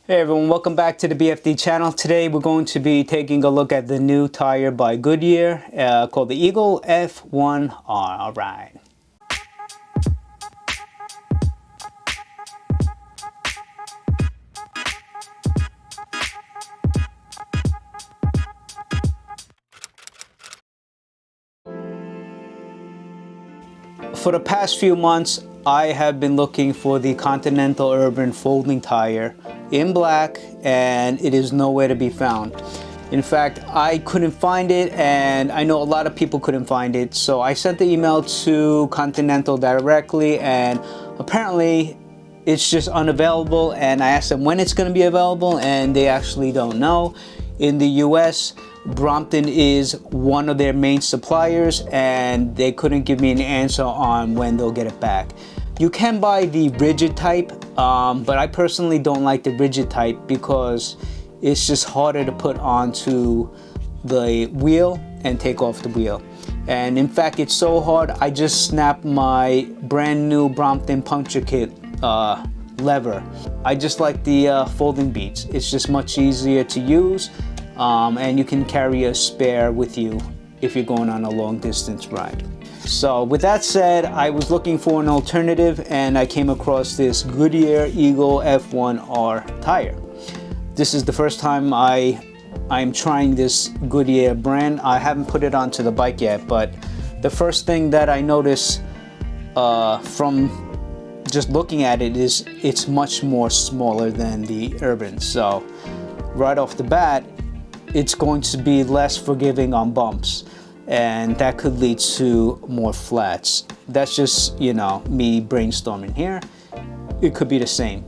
Hey everyone, welcome back to the BFD channel. Today we're going to be taking a look at the new tire by Goodyear called the Eagle F1R. Alright. For the past few months, I have been looking for the Continental Urban folding tire in black, and it is nowhere to be found. In fact, I couldn't find it, and I know a lot of people couldn't find it, so I sent the email to Continental directly, and apparently it's just unavailable, and I asked them when it's going to be available, and they actually don't know. In the US, Brompton is one of their main suppliers, and they couldn't give me an answer on when they'll get it back. You can buy the rigid type, but I personally don't like the rigid type because it's just harder to put onto the wheel and take off the wheel. And in fact, it's so hard, I just snapped my brand new Brompton puncture kit lever. I just like the folding beads. It's just much easier to use, and you can carry a spare with you if you're going on a long distance ride. So with that said, I was looking for an alternative, and I came across this Goodyear Eagle F1R tire. This is the first time I'm trying this Goodyear brand. I haven't put it onto the bike yet, but the first thing that I noticed from just looking at it is it's much more smaller than the Urban. So right off the bat, it's going to be less forgiving on bumps, and that could lead to more flats. That's just, you know, me brainstorming here. It could be the same.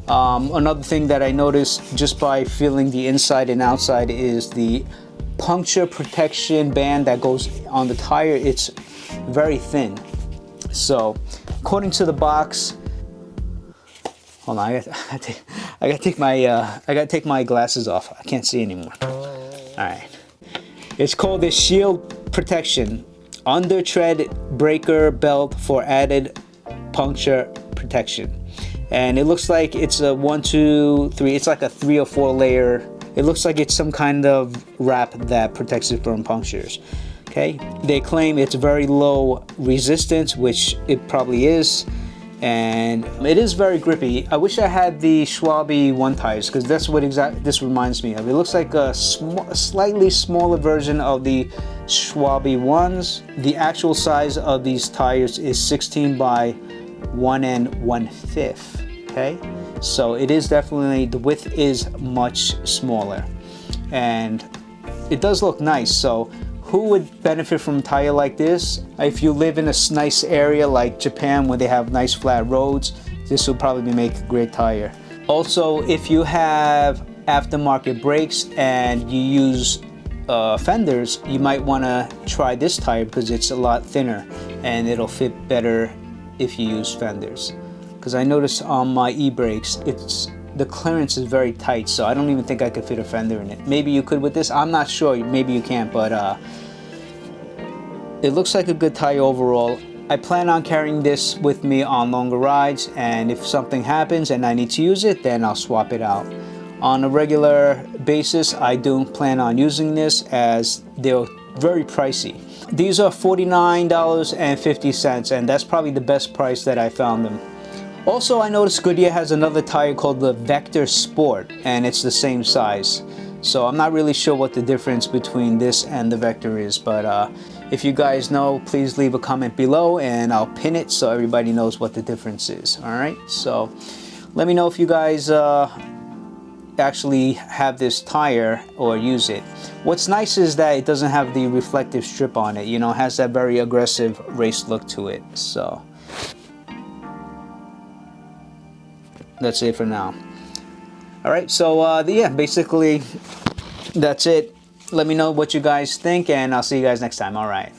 Another thing that I noticed just by feeling the inside and outside is the puncture protection band that goes on the tire. It's very thin. So according to the box, hold on, I gotta take my glasses off. I can't see anymore. All right. It's called the Shield Protection Under Tread Breaker Belt for added puncture protection. And it looks like it's a 1, 2, 3. It's like a 3 or 4 layer. It looks like it's some kind of wrap that protects it from punctures. Okay. They claim it's very low resistance, which it probably is, and it is very grippy. I wish I had the Schwalbe 1 tires, because that's what this reminds me of. It looks like a slightly smaller version of the Schwalbe 1s. The actual size of these tires is 16 by 1 1/5. Okay, so it is definitely, the width is much smaller, and it does look nice. So who would benefit from a tire like this? If you live in a nice area like Japan where they have nice flat roads, this will probably make a great tire. Also, if you have aftermarket brakes and you use fenders, you might want to try this tire because it's a lot thinner and it'll fit better if you use fenders. Because I noticed on my e-brakes, the clearance is very tight, so I don't even think I could fit a fender in it. Maybe you could with this, I'm not sure, maybe you can't, but it looks like a good tire overall. I plan on carrying this with me on longer rides, and if something happens and I need to use it, then I'll swap it out. On a regular basis, I don't plan on using this as they're very pricey. These are $49.50, and that's probably the best price that I found them. Also, I noticed Goodyear has another tire called the Vector Sport, and it's the same size. So I'm not really sure what the difference between this and the Vector is, but if you guys know, please leave a comment below and I'll pin it so everybody knows what the difference is. All right, so let me know if you guys actually have this tire or use it. What's nice is that it doesn't have the reflective strip on it. You know, it has that very aggressive race look to it. So that's it for now. All right, so yeah, basically that's it. Let me know what you guys think, and I'll see you guys next time. All right.